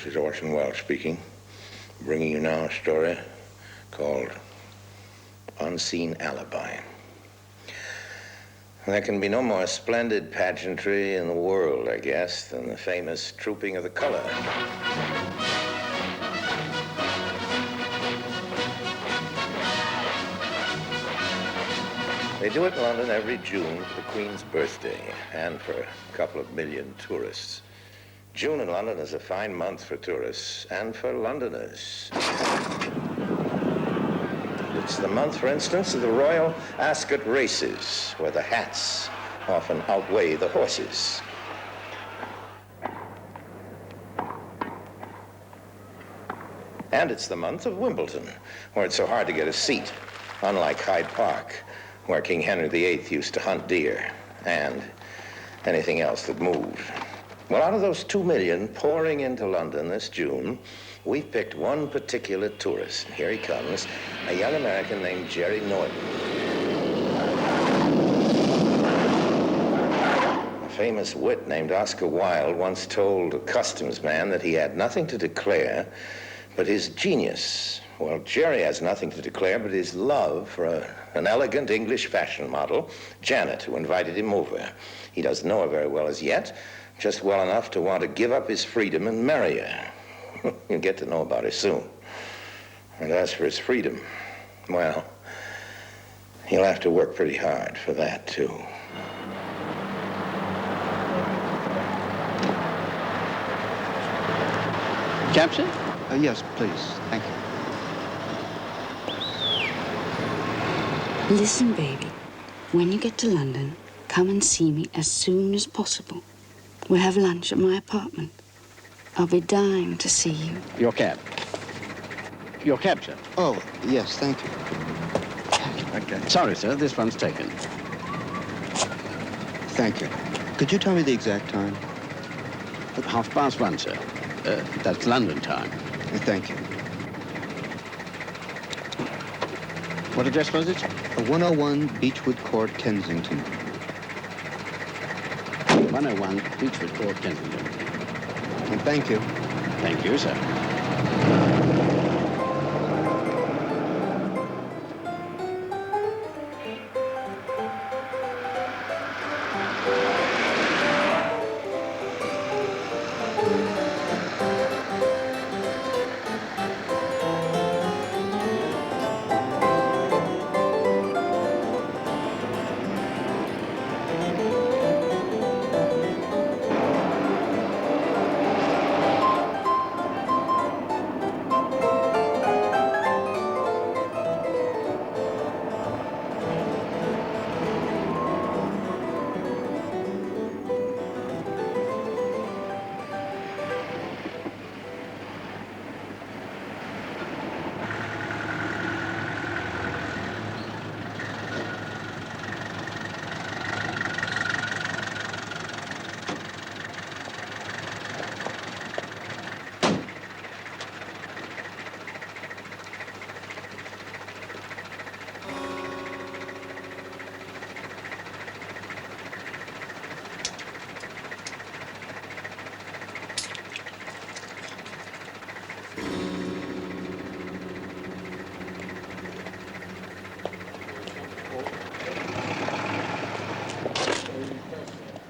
This is Orson speaking, bringing you now a story called Unseen Alibi. There can be no more splendid pageantry in the world, I guess, than the famous Trooping of the Color. They do it in London every June for the Queen's birthday and for a couple of million tourists. June in London is a fine month for tourists and for Londoners. It's the month, for instance, of the Royal Ascot races, where the hats often outweigh the horses. And it's the month of Wimbledon, where it's so hard to get a seat, unlike Hyde Park, where King Henry VIII used to hunt deer and anything else that moved. Well, out of those 2 million pouring into London this June, we've picked one particular tourist. And here he comes, a young American named Jerry Norton. A famous wit named Oscar Wilde once told a customs man that he had nothing to declare but his genius. Well, Jerry has nothing to declare but his love for an elegant English fashion model, Janet, who invited him over. He doesn't know her very well as yet, just well enough to want to give up his freedom and marry her. You'll get to know about her soon. And as for his freedom, well, he'll have to work pretty hard for that, too. Captain? Yes, please. Thank you. Listen, baby. When you get to London, come and see me as soon as possible. We'll have lunch at my apartment. I'll be dying to see you. Your cab. Your cab, sir. Oh, yes, thank you. Okay. Sorry, sir, this one's taken. Thank you. Could you tell me the exact time? 1:30, sir. That's London time. Thank you. What address was it? 101 Beechwood Court, Kensington. 101 Beechwood Court, Kensington. And thank you. Thank you, sir.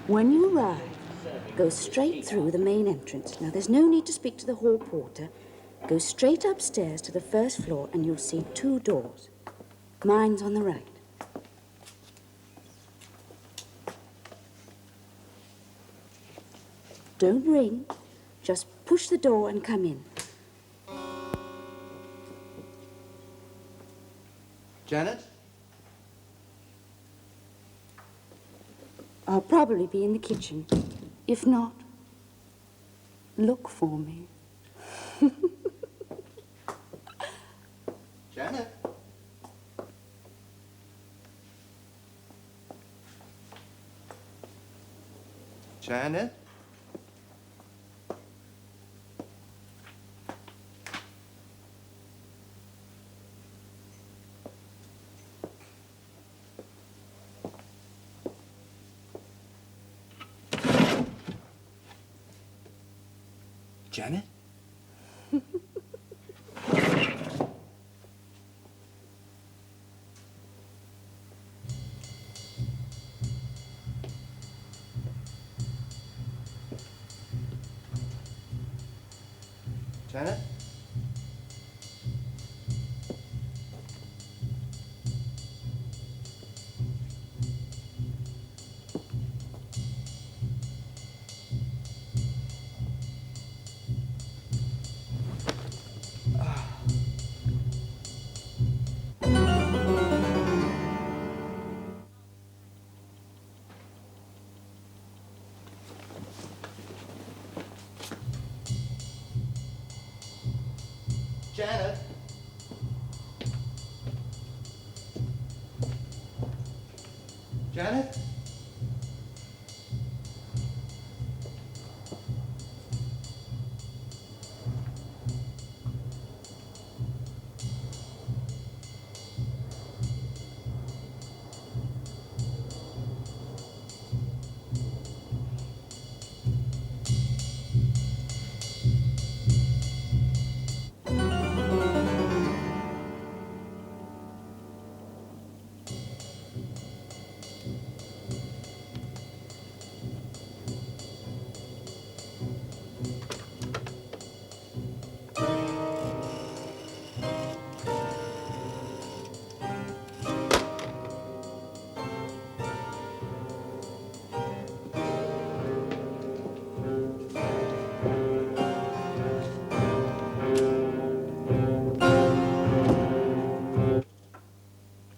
When you arrive, go straight through the main entrance. Now, there's no need to speak to the hall porter. Go straight upstairs to the first floor and you'll see 2 doors. Mine's on the right. Don't ring. Just push the door and come in. Janet? I'll probably be in the kitchen. If not, look for me. Janet? Janet? Janet? Janet? Janet? Janet?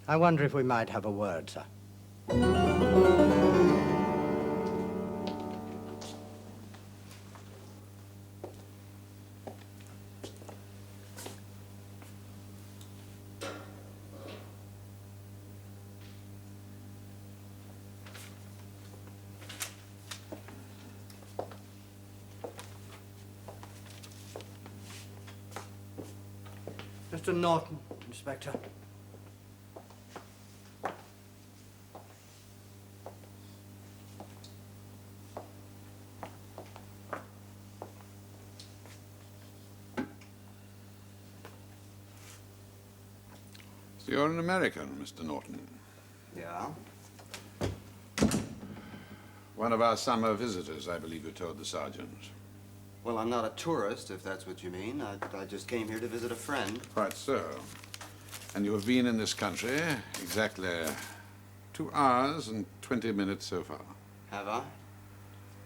I wonder if we might have a word, sir. Mr. Norton, Inspector. So you're an American, Mr. Norton. Yeah? One of our summer visitors, I believe you told the sergeant. Well, I'm not a tourist, if that's what you mean. I just came here to visit a friend. Quite so. And you have been in this country exactly 2 hours and 20 minutes so far. Have I?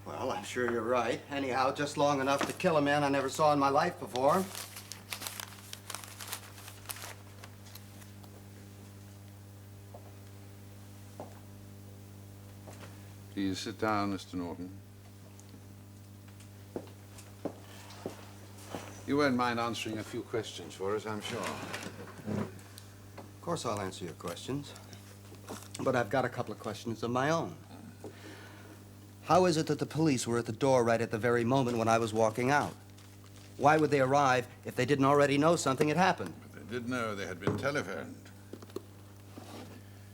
Well, I'm sure you're right. Anyhow, just long enough to kill a man I never saw in my life before. Please sit down, Mr. Norton. You won't mind answering a few questions for us, I'm sure. Of course I'll answer your questions. But I've got a couple of questions of my own. How is it that the police were at the door right at the very moment when I was walking out? Why would they arrive if they didn't already know something had happened? But they did know they had been telephoned.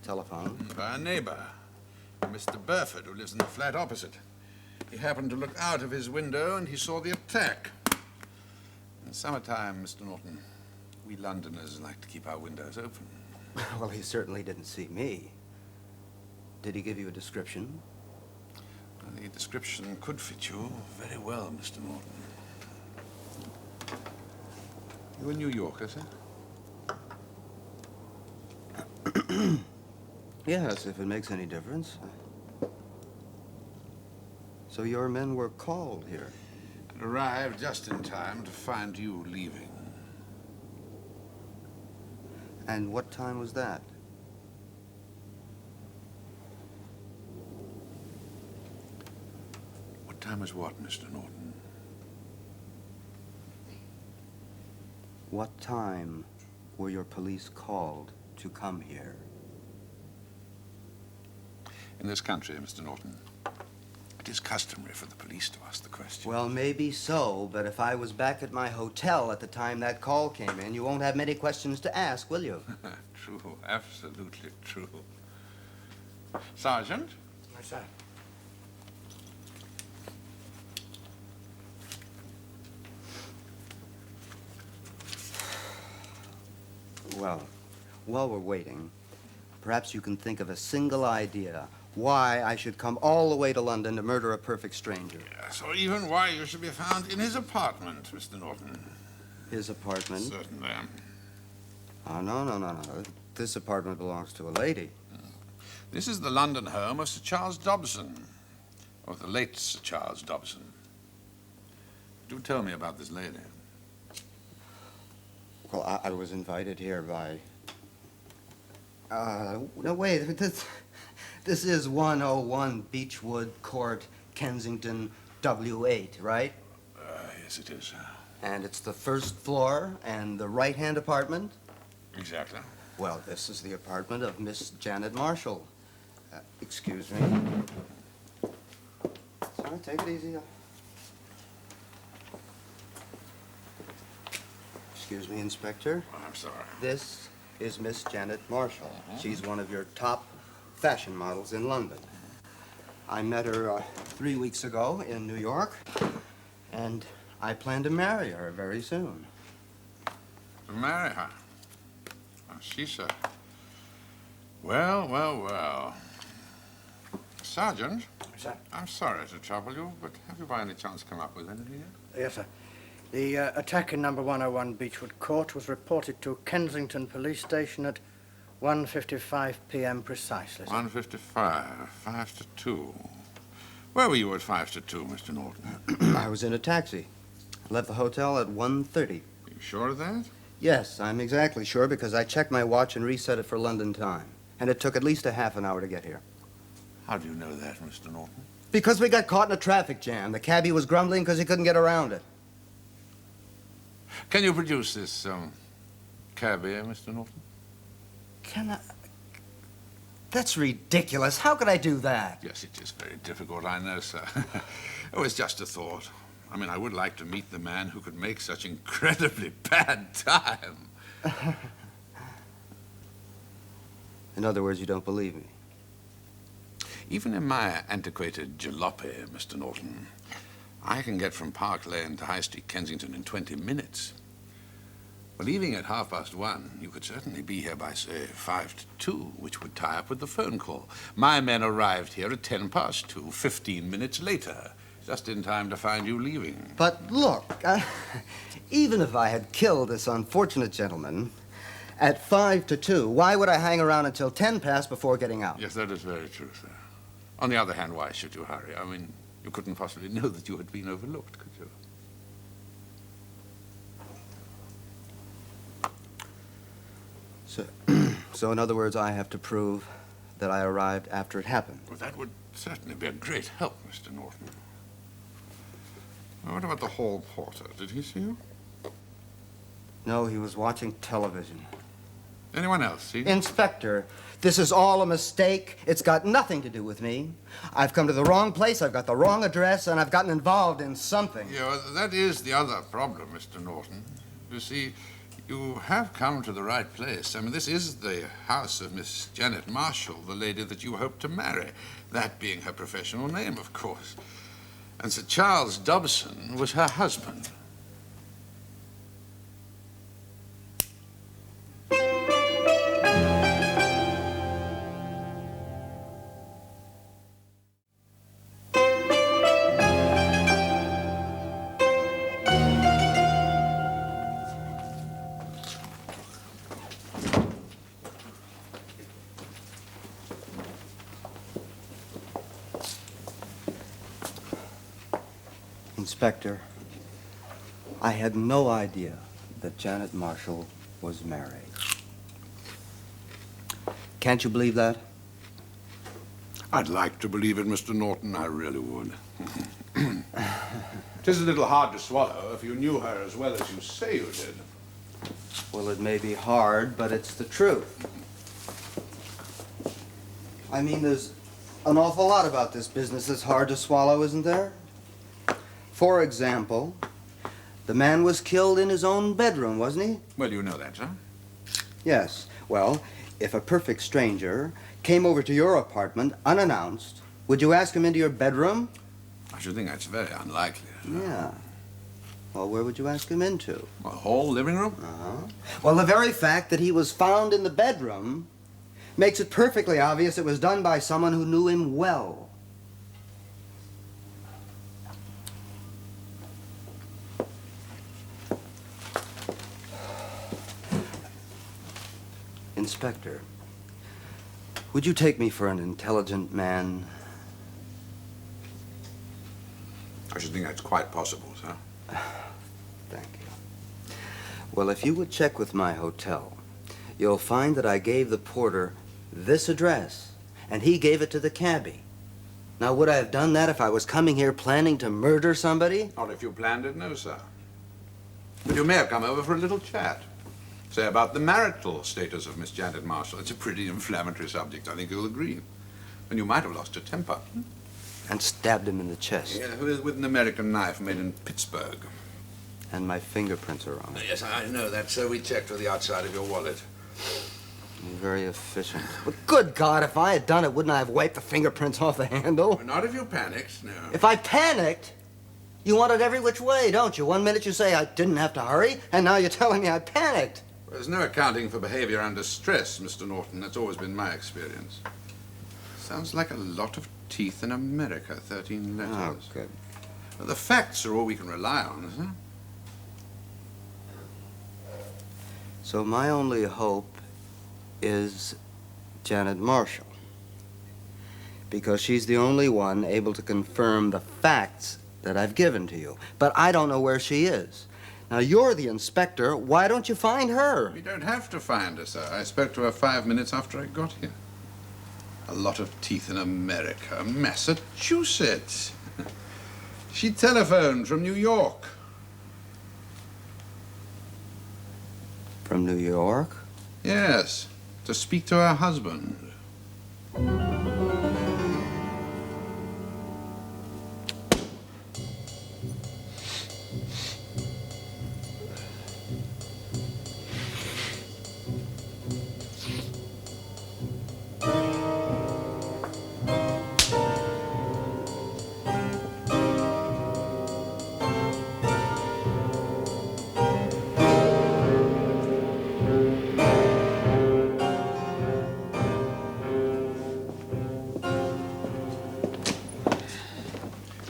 Telephone? By a neighbor, Mr. Burford, who lives in the flat opposite. He happened to look out of his window and he saw the attack. In summertime, Mr. Norton, we Londoners like to keep our windows open. Well, he certainly didn't see me. Did he give you a description? Well, the description could fit you very well, Mr. Norton. You're a New Yorker, sir? Yes, if it makes any difference. So your men were called here? And arrived just in time to find you leaving. And what time was that? What time was what, Mr. Norton? What time were your police called to come here? In this country, Mr. Norton, it is customary for the police to ask the question. Well, maybe so, but if I was back at my hotel at the time that call came in, you won't have many questions to ask, will you? True, absolutely true. Sergeant? Yes, sir. Well, while we're waiting, perhaps you can think of a single idea why I should come all the way to London to murder a perfect stranger. Yes, or even why you should be found in his apartment, Mr. Norton. his apartment. Certainly. Oh, no. This apartment belongs to a lady. This is the London home of Sir Charles Dobson, or the late Sir Charles Dobson. Do tell me about this lady. Well, I was invited here by... no, wait. This is 101 Beechwood Court, Kensington, W8, right? Yes, it is. And it's the first floor and the right-hand apartment? Exactly. Well, this is the apartment of Miss Janet Marshall. Excuse me. Sorry, take it easy. Excuse me, Inspector. Oh, I'm sorry. This is Miss Janet Marshall. She's one of your top fashion models in London. I met her 3 weeks ago in New York, and I plan to marry her very soon. To marry her? Oh, she's a... Well. Sergeant, Sir? I'm sorry to trouble you, but have you by any chance come up with anything yet? Yes, sir. The attack in number 101 Beechwood Court was reported to Kensington Police Station at 1:55 p.m. precisely, sir. 1:55, 5 to 2. Where were you at 5 to 2, Mr. Norton? I was in a taxi. Left the hotel at 1:30. You sure of that? Yes, I'm exactly sure because I checked my watch and reset it for London time. And it took at least a half an hour to get here. How do you know that, Mr. Norton? Because we got caught in a traffic jam. The cabbie was grumbling because he couldn't get around it. Can you produce this, cabbie, Mr. Norton? Can I? That's ridiculous. How could I do that? Yes, it is very difficult, I know, sir. Oh, it's just a thought. I mean, I would like to meet the man who could make such incredibly bad time. In other words, you don't believe me? Even in my antiquated jalopy, Mr. Norton, I can get from Park Lane to High Street, Kensington in 20 minutes. Well, leaving at 1:30, you could certainly be here by, say, 5 to 2, which would tie up with the phone call. My men arrived here at 2:10, 15 minutes later, just in time to find you leaving. But look, even if I had killed this unfortunate gentleman at 5 to 2, why would I hang around until 10 past before getting out? Yes, that is very true, sir. On the other hand, why should you hurry? I mean, you couldn't possibly know that you had been overlooked, could you? So in other words, I have to prove that I arrived after it happened. Well, that would certainly be a great help, Mr. Norton. Now, what about the hall porter? Did he see you? No, he was watching television. Anyone else see you? Inspector, this is all a mistake. It's got nothing to do with me. I've come to the wrong place, I've got the wrong address, and I've gotten involved in something. Yeah, well, that is the other problem, Mr. Norton. You see, you have come to the right place. I mean, this is the house of Miss Janet Marshall, the lady that you hope to marry. That being her professional name, of course. And Sir Charles Dobson was her husband. Inspector, I had no idea that Janet Marshall was married. Can't you believe that? I'd like to believe it, Mr. Norton. I really would. It is a little hard to swallow if you knew her as well as you say you did. Well, it may be hard, but it's the truth. I mean, there's an awful lot about this business that's hard to swallow, isn't there? For example, the man was killed in his own bedroom, wasn't he? Well, you know that, sir. Yes. Well, if a perfect stranger came over to your apartment unannounced, would you ask him into your bedroom? I should think that's very unlikely. Yeah. Well, where would you ask him into? A whole living room? Uh-huh. Well, the very fact that he was found in the bedroom makes it perfectly obvious it was done by someone who knew him well. Inspector, would you take me for an intelligent man? I should think that's quite possible, sir. Thank you. Well, if you would check with my hotel, you'll find that I gave the porter this address, and he gave it to the cabbie. Now, would I have done that if I was coming here planning to murder somebody? Not if you planned it, no, sir. But you may have come over for a little chat. Say about the marital status of Miss Janet Marshall. It's a pretty inflammatory subject, I think you'll agree. And you might have lost your temper. And stabbed him in the chest. Yeah, with an American knife made in Pittsburgh. And my fingerprints are on it. Yes, I know that, sir. We checked with the outside of your wallet. You're very efficient. But good God, if I had done it, wouldn't I have wiped the fingerprints off the handle? Well, not if you panicked, no. If I panicked? You want it every which way, don't you? One minute you say I didn't have to hurry, and now you're telling me I panicked. Well, there's no accounting for behavior under stress, Mr. Norton. That's always been my experience. Sounds like a lot of teeth in America, 13 letters. Oh, good. Well, the facts are all we can rely on, isn't it? So my only hope is Janet Marshall. Because she's the only one able to confirm the facts that I've given to you. But I don't know where she is. Now, you're the inspector. Why don't you find her? We don't have to find her, sir. I spoke to her 5 minutes after I got here. A lot of teeth in America. Massachusetts. She telephoned from New York. From New York? Yes, to speak to her husband.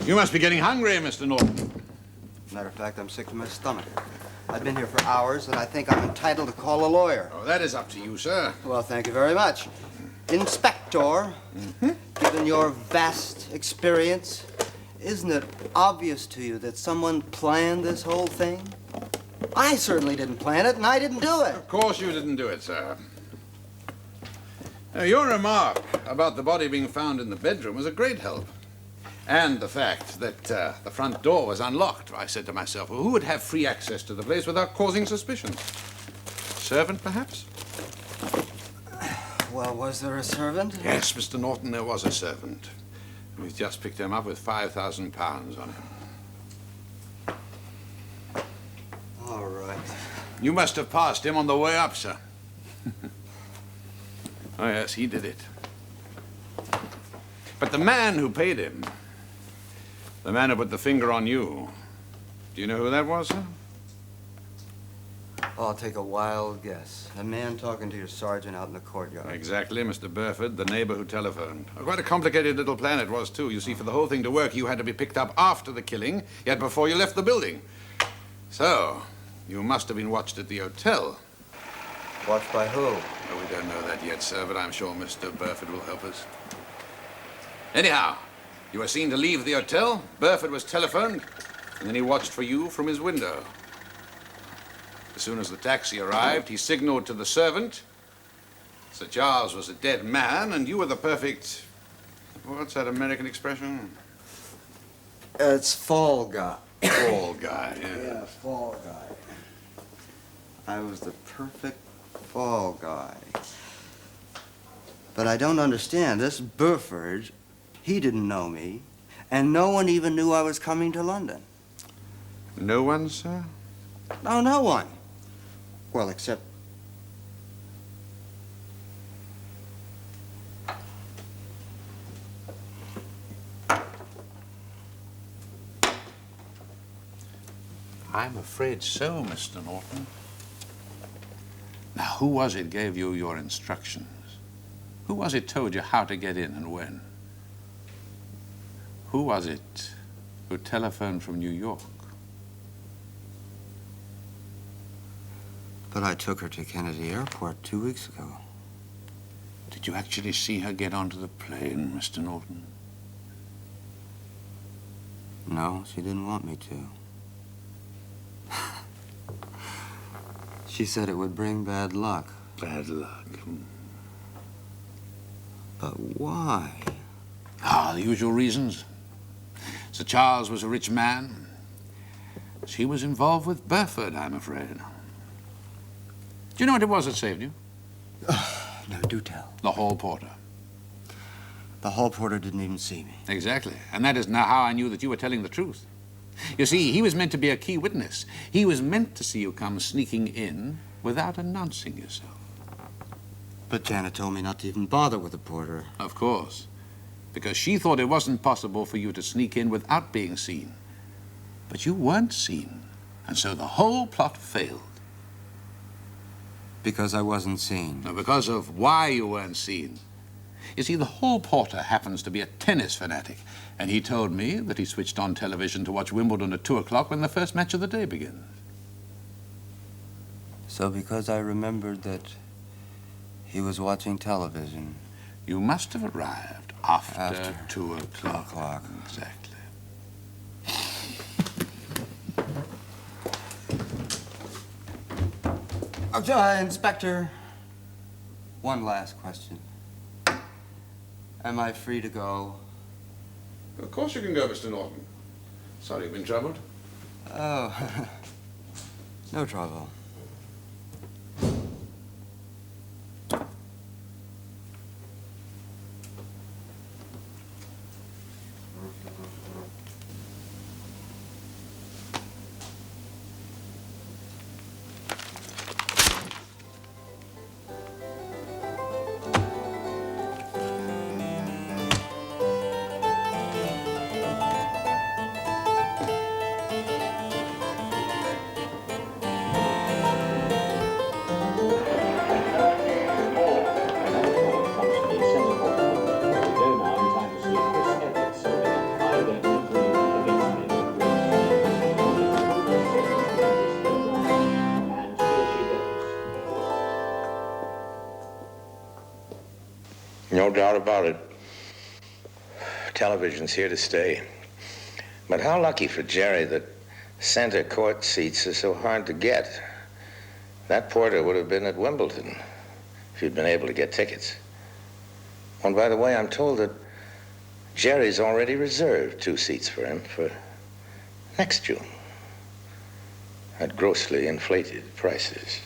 You must be getting hungry, Mr. Norton. Matter of fact, I'm sick to my stomach. I've been here for hours, and I think I'm entitled to call a lawyer. Oh, that is up to you, sir. Well, thank you very much. Inspector, given your vast experience, isn't it obvious to you that someone planned this whole thing? I certainly didn't plan it, and I didn't do it. Of course you didn't do it, sir. Now, your remark about the body being found in the bedroom was a great help. And the fact that the front door was unlocked. I said to myself, well, who would have free access to the place without causing suspicion? Servant, perhaps? Well, was there a servant? Yes, Mr. Norton, there was a servant. We've just picked him up with £5,000 on him. All right. You must have passed him on the way up, sir. Oh, yes, he did it. But the man who paid him, the man who put the finger on you, do you know who that was, sir? Oh, I'll take a wild guess. A man talking to your sergeant out in the courtyard. Exactly, Mr. Burford, the neighbor who telephoned. Quite a complicated little plan it was, too. You see, for the whole thing to work, you had to be picked up after the killing, yet before you left the building. So, you must have been watched at the hotel. Watched by who? Oh, we don't know that yet, sir, but I'm sure Mr. Burford will help us. Anyhow, you were seen to leave the hotel, Burford was telephoned, and then he watched for you from his window. As soon as the taxi arrived, he signaled to the servant. Sir Charles was a dead man, and you were the perfect... What's that American expression? It's fall guy. Fall guy, yeah. Yeah, fall guy. I was the perfect fall guy. But I don't understand. This Burford, he didn't know me, and no one even knew I was coming to London. No one, sir? No, no one. Well, except... I'm afraid so, Mr. Norton. Now, who was it gave you your instructions? Who was it told you how to get in and when? Who was it who telephoned from New York? But I took her to Kennedy Airport 2 weeks ago. Did you actually see her get onto the plane, Mr. Norton? No, she didn't want me to. She said it would bring bad luck. Bad luck. But why? The usual reasons. Sir Charles was a rich man. She was involved with Burford, I'm afraid. Do you know what it was that saved you? No, do tell. The hall porter. The hall porter didn't even see me. Exactly. And that is now how I knew that you were telling the truth. You see, he was meant to be a key witness. He was meant to see you come sneaking in without announcing yourself. But Janet told me not to even bother with the porter. Of course. Because she thought it wasn't possible for you to sneak in without being seen. But you weren't seen. And so the whole plot failed. Because I wasn't seen. No, because of why you weren't seen. You see, the hall porter happens to be a tennis fanatic, and he told me that he switched on television to watch Wimbledon at 2 o'clock when the first match of the day begins. So because I remembered that he was watching television. You must have arrived after 2 o'clock. 2 o'clock. Exactly. Inspector, one last question. Am I free to go? Of course you can go, Mr. Norton. Sorry you've been troubled. Oh, no trouble. No doubt about it. Television's here to stay. But how lucky for Jerry that center court seats are so hard to get. That porter would have been at Wimbledon if he'd been able to get tickets. Oh, and by the way, I'm told that Jerry's already reserved 2 seats for him for next June at grossly inflated prices.